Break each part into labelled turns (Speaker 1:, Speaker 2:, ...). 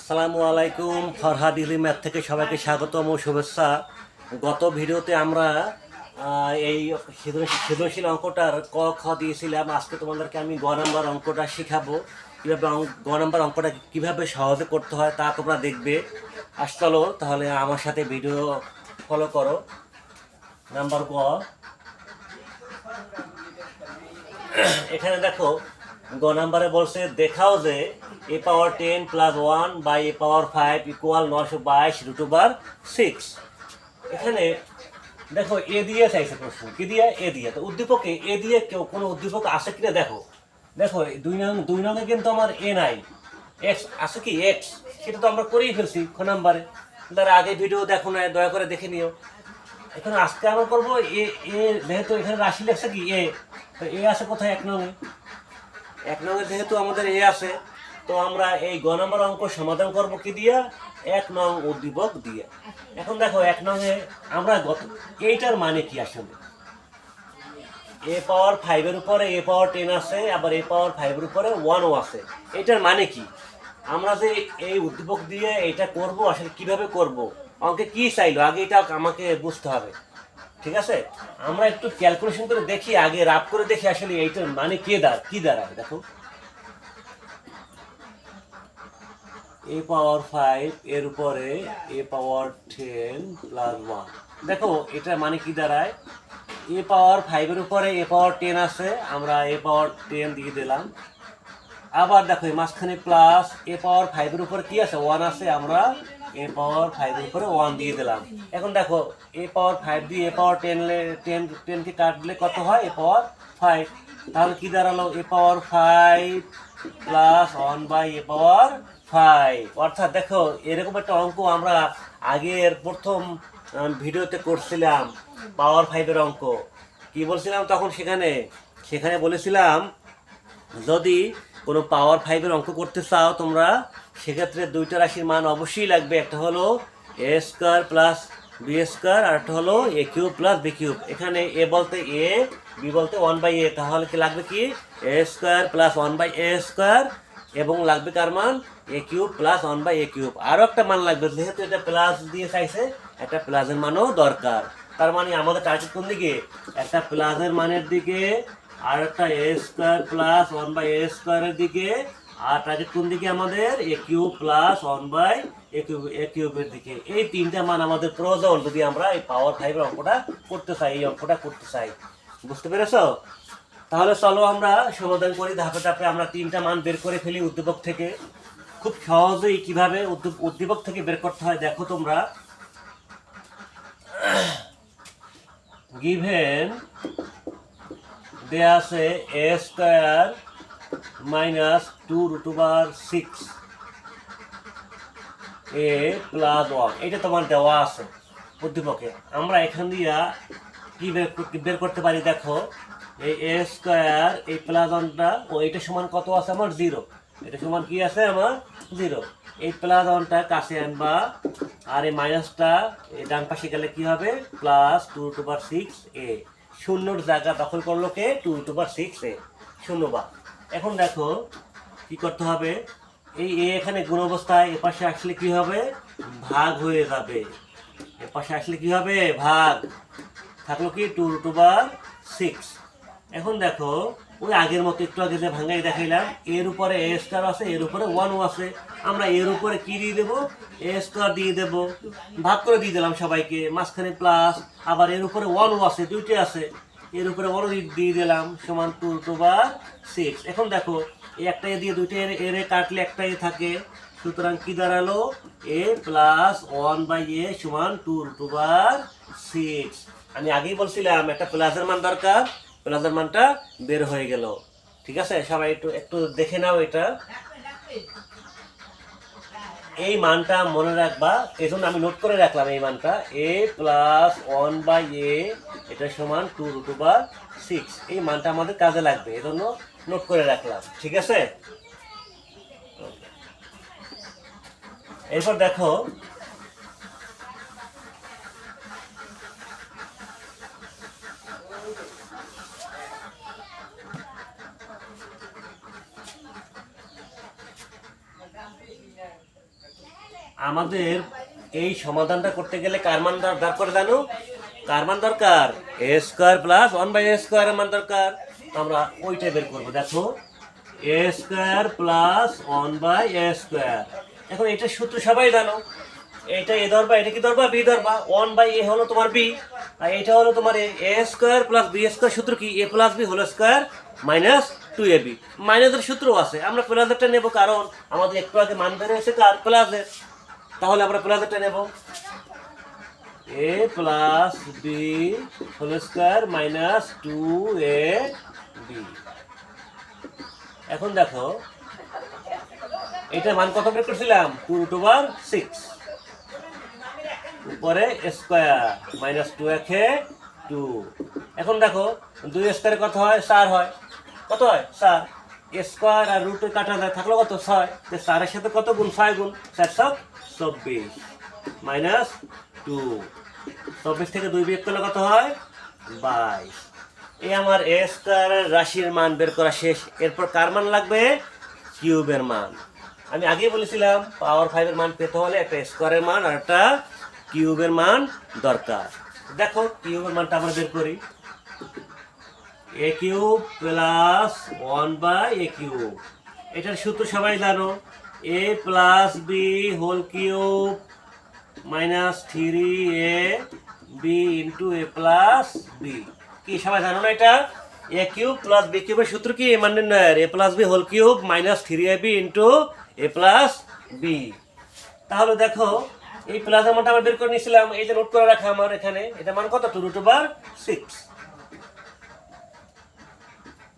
Speaker 1: আসসালামু আলাইকুম। ফরহাদ ইলি ম্যাথ থেকে সবাইকে স্বাগতম ও শুভেচ্ছা। গত ভিডিওতে আমরা এই সৃজনশীল অঙ্কটার ক খ দিয়েছিলাম। আজকে তোমাদেরকে আমি গ নাম্বার অঙ্কটা শেখাবো, কীভাবে গ নাম্বার অঙ্কটা কীভাবে সহজে করতে হয় তা তোমরা দেখবে। চলো তাহলে আমার সাথে ভিডিও ফলো করো। নাম্বার গ, এখানে দেখো গ নাম্বারে বলছে দেখাও যে a power 10 plus 1 by a power 5 equal 922 √6। এখানে দেখো এ দিয়ে চাইছে প্রশ্ন, কি দিয়ে? এ দিয়ে। তো উদ্দীপকে এ দিয়ে কেউ কোনো উদ্দীপক আছে কিনা দেখো। দেখো দুই নঙে কিন্তু আমার এ নাই, এক্স আছে কি? এক্স, সেটা তো আমরা করেই ফেলছি খ নাম্বারে। তার আগে ভিডিও দেখো না, দয়া করে দেখে নিও। এখানে আজকে আমরা করবো এ এ যেহেতু এখানে রাশি লেখছে কি এ, তো এ আছে কোথায়? এক নঙে। এক নঙে যেহেতু আমাদের এ আছে, তো আমরা এই গ নম্বর অঙ্ক সমাধান করব কি দিয়া? এক নং উদ্দীপক দিয়ে। এখন দেখো এক নঙে আমরা এইটার মানে কি আসলে? এ পাওয়ার 5-এর উপরে এ পাওয়ার 10 আছে, আবার এ পাওয়ার 5-এর উপরে 1ও আছে। এটার মানে কি? আমরা যে এই উদ্দীপক দিয়ে এটা করব, আসলে কিভাবে করব, অঙ্কে কি চাইলো আগে এটা আমাকে বুঝতে হবে। ঠিক আছে, আমরা একটু ক্যালকুলেশন করে দেখি, আগে রাফ করে দেখি আসলে এইটার মানে কি দাঁড়ায়। দেখো এ পাওয়ার 5 এর উপরে এ পাওয়ার 10 প্লাস 1। দেখো এটার মানে কি দাঁড়ায়? এ পাওয়ার 5-এর উপরে এ পাওয়ার 10 আছে, আমরা এ পাওয়ার 10 দিয়ে দিলাম। আবার দেখো এই মাঝখানে প্লাস এ পাওয়ার 5-এর উপরে কি আছে? 1 আছে, আমরা এ পাওয়ার 5-এর উপরে 1 দিয়ে দিলাম। এখন দেখো এ পাওয়ার 5 দিয়ে এ পাওয়ার 10 কে কাটলে কত হয়? এ পাওয়ার 5। তাহলে কি দাঁড়ালো? এ পাওয়ার 5 প্লাস 1 বাই এ পাওয়ার 5। অর্থাৎ দেখো এরকম একটা অঙ্ক আমরা আগের প্রথম ভিডিওতে করছিলাম, পাওয়ার 5-এর অঙ্ক। কি বলছিলাম তখন? সেখানে বলেছিলাম যদি কোনো পাওয়ার 5-এর অঙ্ক করতে চাও তোমরা, সেক্ষেত্রে দুইটা রাশির মান অবশ্যই লাগবে। একটা হলো এ স্কোয়ার প্লাস বি স্কোয়ার, আর একটা হলো এ কিউব প্লাস বি কিউব। এখানে এ বলতে এ, বি বলতে 1/a। তাহলে কি লাগবে? কি এ স্কোয়ার প্লাস 1/a স্কোয়ার, এবং লাগবে কার মান? এ কিউব প্লাস 1/a কিউব। আরও একটা মান লাগবে, যেহেতু এটা প্লাস দিয়ে চাইছে, একটা প্লাসের মানও দরকার। তার মানে আমাদের টার্গেট কোন দিকে? একটা প্লাসের মানের দিকে, আর একটা এ স্কোয়ার প্লাস 1/a স্কোয়ারের দিকে। আর টার্গেট কোন দিকে আমাদের? এ কিউব প্লাস 1/a কিউবের দিকে। এই তিনটা মান আমাদের প্রয়োজন যদি আমরা এই পাওয়ার 5-এর অঙ্কটা করতে চাই, এই অঙ্কটা করতে চাই। বুঝতে পেরেছো? তাহলে চলো আমরা সমাধান করি ধাপে ধাপে। আমরা তিনটা মান বের করে ফেলি উদ্দীপক থেকে। খুব সহজেই কিভাবে উদ্দীপক থেকে বের করতে হয় দেখো তোমরা। গিভেন দেয়া আছে এ স্কোয়ার মাইনাস 2√6 এ প্লাস 1, এটা তোমার দেওয়া আছে উদ্দীপকে। আমরা এখান দিয়ে কি বের করতে পারি? দেখো এই এ স্কোয়ার, এই প্লাস 1টা ও এটা সমান কত আছে আমার? 0। এটা সমান কি আছে আমার? 0। এই প্লাস 1টা কাছে আনবা, আর এই মাইনাসটা ডান পাশে গেলে কি হবে? প্লাস 2√6 এ। শূন্যর জায়গা দখল করলো কে? 2√6 এ, শূন্যবাদ। এখন দেখো কি করতে হবে? এই এ এখানে গুণ অবস্থায়, এপাশে আসলে কি হবে? ভাগ হয়ে যাবে। এপাশে আসলে কি হবে? ভাগ। থাকলো কি? 2√6। এখন দেখো ওই আগের মতো একটু আগে যে ভাঙাই দেখাইলাম, এর উপরে এ স্কোয়ার আছে, এর উপরে 1ও আছে। আমরা এর উপরে কি দিয়ে দেবো? এ স্কোয়ার দিয়ে দেবো। ভাগ করে দিয়ে দিলাম সবাইকে, মাঝখানে প্লাস, আবার এর উপরে 1ও আছে, দুইটাই আছে, এর উপরে 1ও দিয়ে দিলাম, সমান 2√6। এখন দেখো এই একটা এ দিয়ে দুইটা এর কাটলে একটা এ থাকে, সুতরাং কি দাঁড়ালো? এ প্লাস 1/a সমান 2√6। আমি আগেই বলছিলাম একটা প্লাসের মান দরকার, প্লাসের মানটা বের হয়ে গেল। ঠিক আছে, সবাই একটু একটু দেখে নাও এটা। এই মানটা মনে রাখবা, এই জন্য আমি নোট করে রাখলাম এই মানটা। এ প্লাস 1/a এটা সমান 2√6। এই মানটা আমাদের কাজে লাগবে, এই জন্য নোট করে রাখলাম। ঠিক আছে, এরপর দেখো আমাদের এই সমাধানটা করতে গেলে কার মান দরকার জানো? কার মান দরকার? এ স্কোয়ার প্লাস 1/a² এর মান দরকার। আমরা ওইটাই বের করবো। দেখো a² প্লাস 1/a²। এখন এটা সূত্র সবাই জানো, এটা এ ধরবা, এটা কি ধরবা? বি ধরবা। 1/a হলো তোমার বি, আর এটা হলো তোমার a² প্লাস b² সূত্র কি? a plus B whole square minus 2ab। মাইনাসের সূত্র আছে, আমরা প্লাসেরটা নেব, কারণ আমাদের একটু আগে মান বের হয়েছে কার? প্লাসের। তাহলে আমরা প্লাসেরটা নেব, a plus B whole square minus 2ab। এখন দেখো এটার মান কত বের করছিলাম? 2√6, উপরে স্কোয়ার মাইনাস 2 একে 2। এখন দেখো 2 স্কোয়ারে কত হয়? 4 হয়। কত হয়? 4। স্কোয়ার আর রুটে কাটা যায়, থাকলো কত? 6। 4-এর সাথে কত গুণ? 6 গুণ 424 মাইনাস 2। 24 থেকে 2 বিয়োগ করলে কত হয়? 22। এই আমার এ স্কোয়ারের রাশির মান বের করা শেষ। এরপর কার মান লাগবে? কিউবের মান। আমি আগেই বলেছিলাম পাওয়ার 5 এর মান পেতে হলে একটা স্কোয়ারের মান আর একটা কিউবের মান দরকার। দেখো কিউবের মানটা আমরা বের করি, a³ প্লাস 1/a³। এটার সূত্র সবাই জানো, a plus B whole cube minus 3ab into a plus B. কি সবাই জানো না এটা? a³ প্লাস b³ এর সূত্র কি? মান নির্ণয়ের a plus B whole cube minus 3ab into a plus B. তাহলে দেখো এই প্লাসের মানটা আমরা বের করে নিয়েছিলাম, এই যে নোট করে রাখা আমার এখানে। এটা মান কত? 2√6।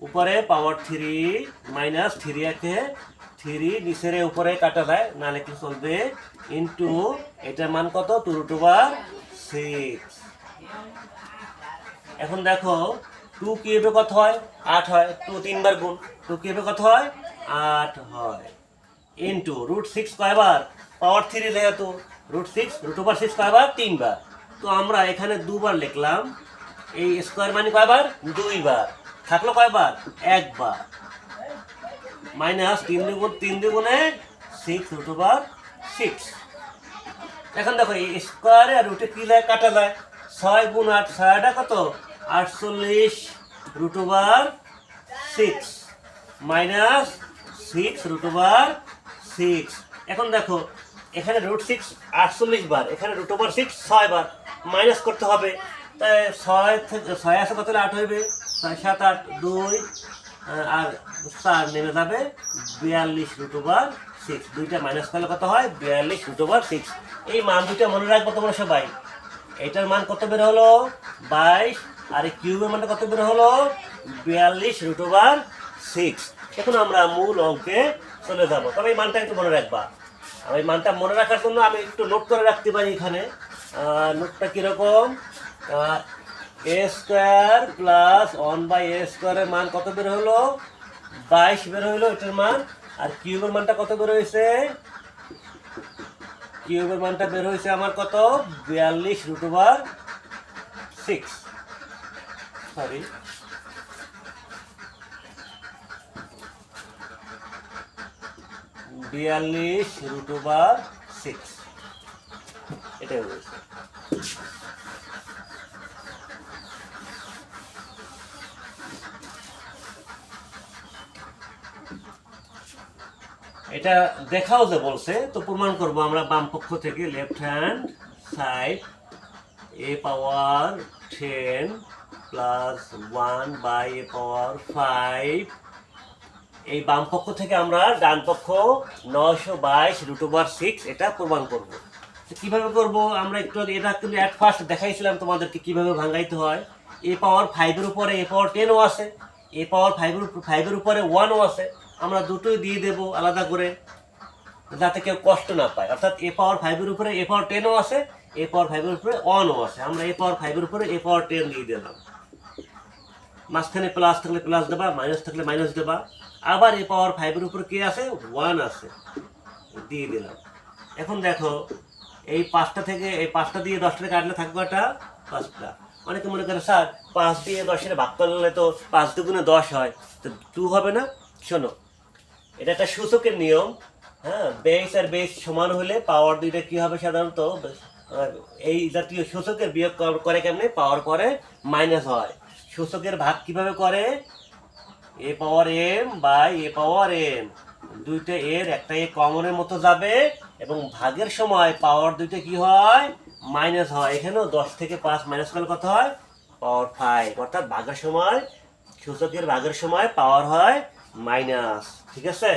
Speaker 1: উপরে পাওয়ার 3 মাইনাস 3 একে 3, নিচের উপরে কাটা যায় না লিখলে চলবে, ইন্টু এটার মান কত? 2√6। এখন দেখো 2 কিউবে কত হয়? 8 হয়। 2 3 বার গুণ, 2 কিউবে কত হয়? 8 হয়। ইন্টু √6 কয়বার? পাওয়ার 3 যেহেতু √6 কয়বার? 3 বার। তো আমরা এখানে 2 বার লিখলাম, এই স্কোয়ার মানে কয়বার? 2 বার। থাকলো কয়বার? 1 বার। মাইনাস 3 দুগুণে 6√6। এখন দেখো এই স্কোয়ারে আর রুটে কি যায়? কাটা যায়। 6 গুণ 8, 6টা কত? 48√6 মাইনাস 6√6। এখন দেখো এখানে √6 48 বার, এখানে √6 6 বার, মাইনাস করতে হবে। তাই 6 থেকে 6 আসে কত? 8 হইবে। 6 7 8 2 আর 4 নেমে যাবে 42√6। দুইটা মাইনাস করলে কত হয়? 42√6। এই মান দুইটা মনে রাখবো তোমরা সবাই। এটার মান কত বের হলো? 22। আর এই কিউবের মানটা কত বের হলো? 42√6। এখন আমরা মূল অঙ্কে চলে যাব, তবে এই মানটা একটু মনে রাখবা। আর এই মানটা মনে রাখার জন্য আমি একটু নোট করে রাখতে পারি এখানে। নোটটা কীরকম? a² প্লাস 1/a² এর মান কত বের হলো? 22 বের হইলো এটার মান। আর কিউবের মানটা কত বের হয়েছে? কিউবের মানটা বের হয়েছে আমার কত? 42√6। সরি, 42√6 এটাই হয়েছে। এটা দেখাও যে বলছে, তো প্রমাণ করব আমরা বাম পক্ষ থেকে। Left hand side a power 10 plus 1/a⁵। এই বাম পক্ষ থেকে আমরা ডান পক্ষ 922√6 এটা প্রমাণ করব। কিভাবে করব আমরা একটু এটা কিন্তু অ্যাট ফার্স্ট দেখাইছিলাম তোমাদেরকে কিভাবে ভাঙাইতে হয়। a পাওয়ার 5 এর উপরে a পাওয়ার 10ও আছে, a পাওয়ার 5 এর উপরে 1ও আছে। আমরা দুটোই দিয়ে দেব আলাদা করে, যাতে কেউ কষ্ট না পায়। অর্থাৎ a পাওয়ার 5 এর উপরে a পাওয়ার 10ও আছে, a পাওয়ার 5 এর উপরে 1ও আছে। আমরা a পাওয়ার 5 এর উপরে a পাওয়ার 10 দিয়ে দিলাম। মাঝখানে প্লাস থাকলে প্লাস দেবা, মাইনাস থাকলে মাইনাস দেবা। আবার a পাওয়ার 5 এর উপরে কি আছে? 1 আছে, দিয়ে দিলাম। এখন দেখো এই 5টা থেকে এই 5টা দিয়ে 10টা কাটলে থাকবে কয়টা? 5টা। অনেকে মনে করে স্যার 5 দিয়ে 10-এর ভাগ করলে তো 5 দুগুণে 10 হয়, তো 2 হবে না? শোনো, এটা একটা সূচকের নিয়ম। হ্যাঁ, বেস আর বেস সমান হলে পাওয়ার দুইটা কি হবে সাধারণত এই জাতীয় সূচকের বিয়োগ করে কেমনে, পাওয়ার করে মাইনাস হয়। সূচকের ভাগ কিভাবে করে, A power M by A power N, দুইটা এর একটা এ কমনের মতো যাবে এবং ভাগের সময় পাওয়ার দুইটা কি হয়, মাইনাস হয়। এখানেও 10 থেকে 5 মাইনাস করলে কত হয়, পাওয়ার 5। অর্থাৎ ভাগের সময়, সূচকের ভাগের সময় পাওয়ার হয় মাইনাস। ঠিক আছে,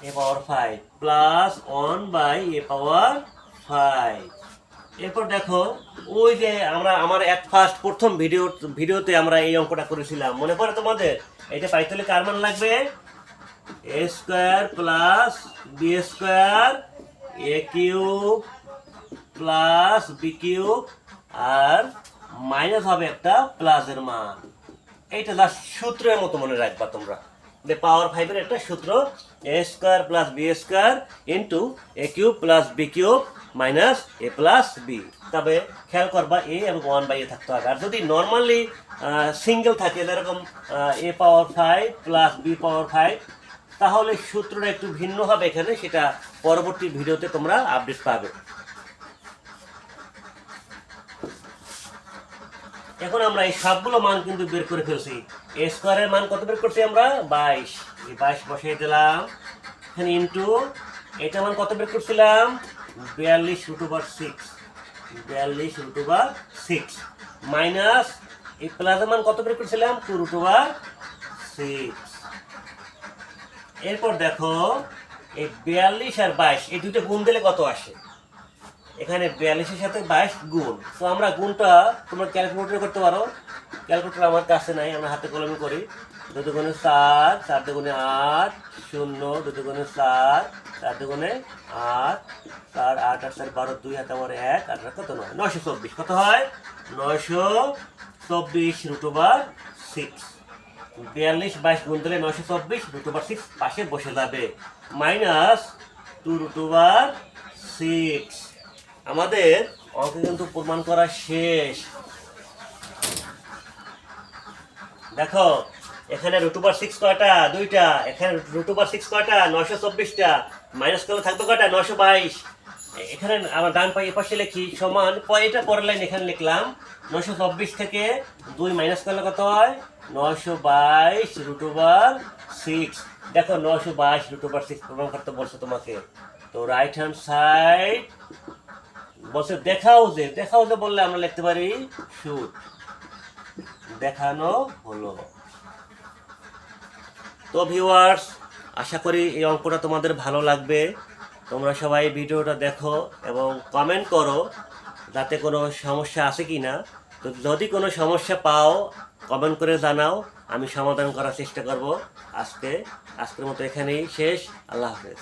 Speaker 1: এ পাওয়ার 5 প্লাস 1 বাই এ পাওয়ার 5। এরপর দেখো, ওই যে আমার ফার্স্ট প্রথম ভিডিওতে আমরা এই অঙ্কটা করেছিলাম, মনে পড়ে তোমাদের? এটা পাইতে হলে কার মান লাগবে, এ স্কোয়ার প্লাস বি স্কোয়ার এ কিউব প্লাস বি কিউব আর মাইনাস হবে একটা প্লাসের মান। এইটা জাস্ট সূত্রের মতো মনে রাখবা তোমরা, যে পাওয়ার 5 এর একটা সূত্র, A square plus B square into A cube plus B cube minus A plus B. তবে খেয়াল করবা এ এবং 1 বাই এ থাকতে হবে। আর যদি নর্মালি সিঙ্গেল থাকে, যেরকম এ পাওয়ার 5 প্লাস বি পাওয়ার 5, তাহলে সূত্রটা একটু ভিন্ন হবে এখানে, সেটা পরবর্তী ভিডিওতে তোমরা আপডেট পাবে। এখন আমরা এই সবগুলো মান কিন্তু বের করে ফেলছি। এ স্কোয়ারের মান কত বের করছি আমরা, 22। এই 22 বসিয়ে দিলাম এখানে, ইন্টু এটা মান কত বের করছিলাম, 42√6, 42√6 মাইনাস এই প্লাসের মান কত বের করছিলাম, 2√6। এরপর দেখো, এই 42 আর 22 এই দুইটা গুণ দিলে কত আসে, এখানে 42-এর সাথে 22 গুণ। তো আমরা গুণটা তোমরা ক্যালকুলেটর করতে পারো, ক্যালকুলেটর আমার কাছে নাই, আমরা হাতে কলমে করি। 2 দুগুণে 4, 4 দুগুণে 8, 0, 2 দুগুণে 4, 4 দুগুণে 8, 4, 8, 8, 4, 12, 2 হাতে আমার 1, 8 কত, 924। কত হয়, 924√6। 42 গুণ দিলে 924√6 পাশে বসে যাবে, মাইনাস 2√6। আমাদের অঙ্ক কিন্তু প্রমাণ করা শেষ। দেখো এখানে √6 কয়টা, দুইটা। এখানে √6 কয়টা, 924টা। মাইনাস করলে থাকবে কয়টা, 922। এখানে আমার ডান পাশে লিখি সমান, এটা পরের লাইন এখানে লিখলাম। 924 থেকে 2 মাইনাস করলে কত হয়, 922√6। দেখো 922√6 প্রমাণ করতে বলছো তোমাকে, তো রাইট হ্যান্ড সাইড বলছে দেখাও যে বললে আমরা লিখতে পারি শুট, দেখানো হলো। তো ভিউয়ার্স, আশা করি এই অঙ্কটা তোমাদের ভালো লাগবে। তোমরা সবাই ভিডিওটা দেখো এবং কমেন্ট করো যাতে কোনো সমস্যা আছে কি না। তো যদি কোনো সমস্যা পাও কমেন্ট করে জানাও, আমি সমাধান করার চেষ্টা করব। আজকের মতো এখানেই শেষ। আল্লাহ হাফেজ।